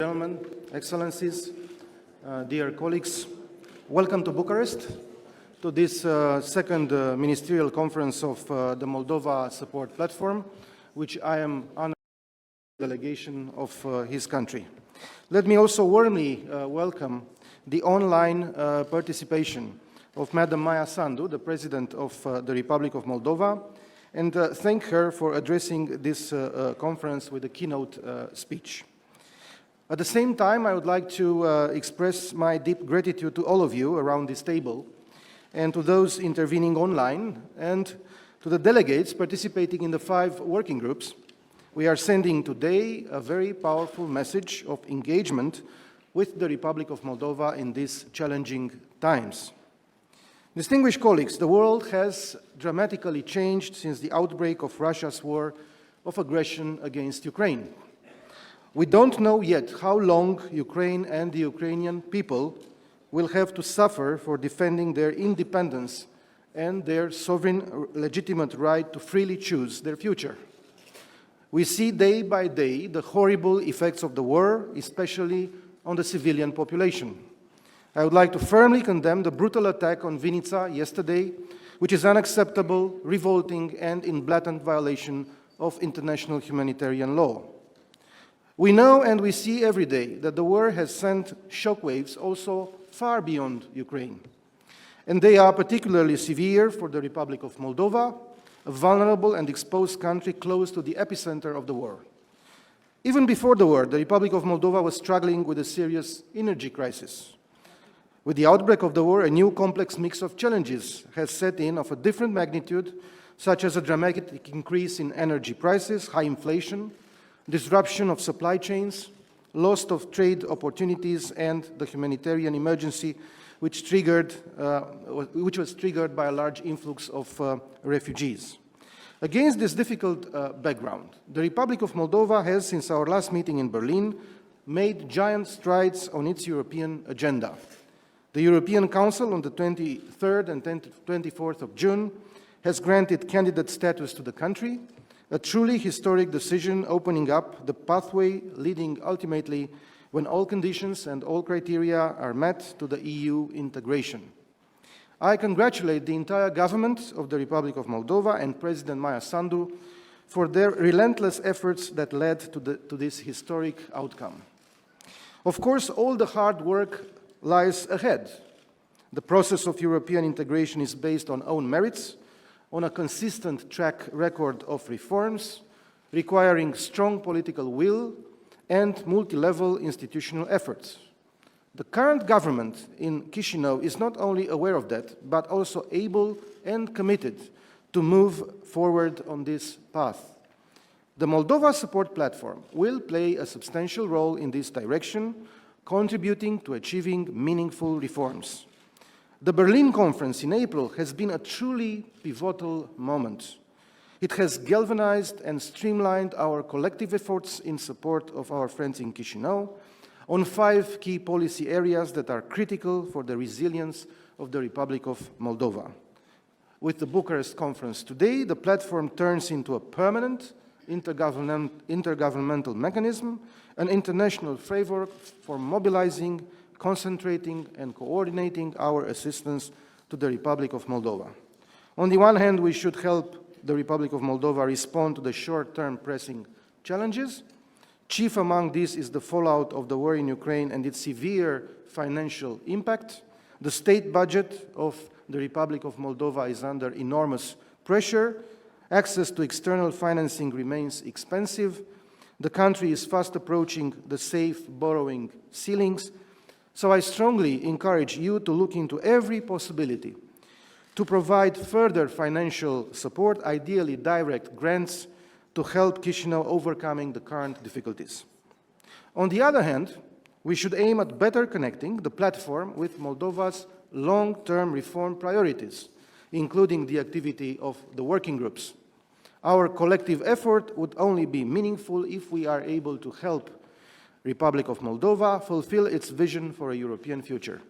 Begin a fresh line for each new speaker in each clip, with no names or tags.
Gentlemen, Excellencies, dear colleagues, welcome to Bucharest, to this second ministerial conference of the Moldova Support Platform, which I am honored to the delegation of his country. Let me also warmly welcome the online participation of Madam Maia Sandu, the President of the Republic of Moldova, and thank her for addressing this conference with a keynote speech. At the same time, I would like to express my deep gratitude to all of you around this table and to those intervening online and to the delegates participating in the 5 working groups. We are sending today a very powerful message of engagement with the Republic of Moldova in these challenging times. Distinguished colleagues, the world has dramatically changed since the outbreak of Russia's war of aggression against Ukraine. We don't know yet how long Ukraine and the Ukrainian people will have to suffer for defending their independence and their sovereign legitimate right to freely choose their future. We see day by day the horrible effects of the war, especially on the civilian population. I would like to firmly condemn the brutal attack on Vinica yesterday, which is unacceptable, revolting, and in blatant violation of international humanitarian law. We know and we see every day that the war has sent shockwaves also far beyond Ukraine. And they are particularly severe for the Republic of Moldova, a vulnerable and exposed country close to the epicenter of the war. Even before the war, the Republic of Moldova was struggling with a serious energy crisis. With the outbreak of the war, a new complex mix of challenges has set in of a different magnitude, such as a dramatic increase in energy prices, high inflation, disruption of supply chains, loss of trade opportunities, and the humanitarian emergency which was triggered by a large influx of refugees. Against this difficult background, the Republic of Moldova has, since our last meeting in Berlin, made giant strides on its European agenda. The European Council on the 23rd and 24th of June has granted candidate status to the country, a truly historic decision opening up the pathway leading ultimately, when all conditions and all criteria are met, to the EU integration. I congratulate the entire government of the Republic of Moldova and President Maia Sandu for their relentless efforts that led to this historic outcome. Of course, all the hard work lies ahead. The process of European integration is based on own merits, on a consistent track record of reforms, requiring strong political will and multi-level institutional efforts. The current government in Chișinău is not only aware of that, but also able and committed to move forward on this path. The Moldova Support Platform will play a substantial role in this direction, contributing to achieving meaningful reforms. The Berlin Conference in April has been a truly pivotal moment. It has galvanized and streamlined our collective efforts in support of our friends in Chișinău on 5 key policy areas that are critical for the resilience of the Republic of Moldova. With the Bucharest Conference today, the platform turns into a permanent intergovernmental mechanism, an international framework for mobilizing, concentrating and coordinating our assistance to the Republic of Moldova. On the one hand, we should help the Republic of Moldova respond to the short-term pressing challenges. Chief among these is the fallout of the war in Ukraine and its severe financial impact. The state budget of the Republic of Moldova is under enormous pressure. Access to external financing remains expensive. The country is fast approaching the safe borrowing ceilings. So I strongly encourage you to look into every possibility to provide further financial support, ideally direct grants, to help Chișinău overcoming the current difficulties. On the other hand, we should aim at better connecting the platform with Moldova's long-term reform priorities, including the activity of the working groups. Our collective effort would only be meaningful if we are able to help Republic of Moldova fulfill its vision for a European future.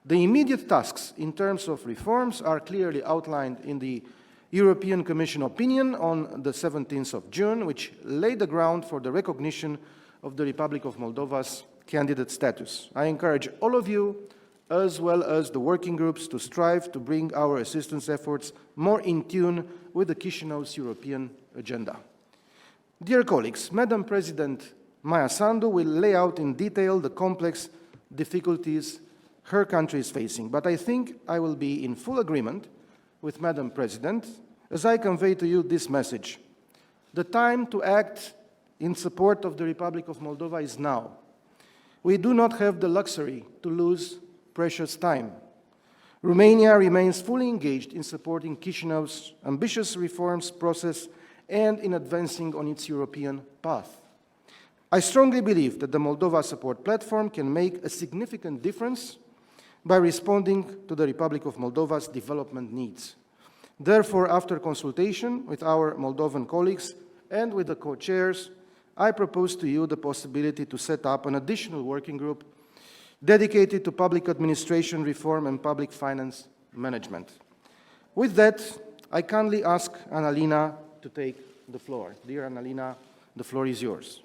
The immediate tasks in terms of reforms are clearly outlined in the European Commission opinion on the 17th of June, which laid the ground for the recognition of the Republic of Moldova's candidate status. I encourage all of you, as well as the working groups, to strive to bring our assistance efforts more in tune with the Chișinău's European agenda. Dear colleagues, Madam President Maia Sandu will lay out in detail the complex difficulties her country is facing, but I think I will be in full agreement with Madam President as I convey to you this message. The time to act in support of the Republic of Moldova is now. We do not have the luxury to lose precious time. Romania remains fully engaged in supporting Chișinău's ambitious reforms process and in advancing on its European path. I strongly believe that the Moldova Support Platform can make a significant difference by responding to the Republic of Moldova's development needs. Therefore, after consultation with our Moldovan colleagues and with the co-chairs, I propose to you the possibility to set up an additional working group dedicated to public administration reform and public finance management. With that, I kindly ask Annalina to take the floor. Dear Annalina, the floor is yours.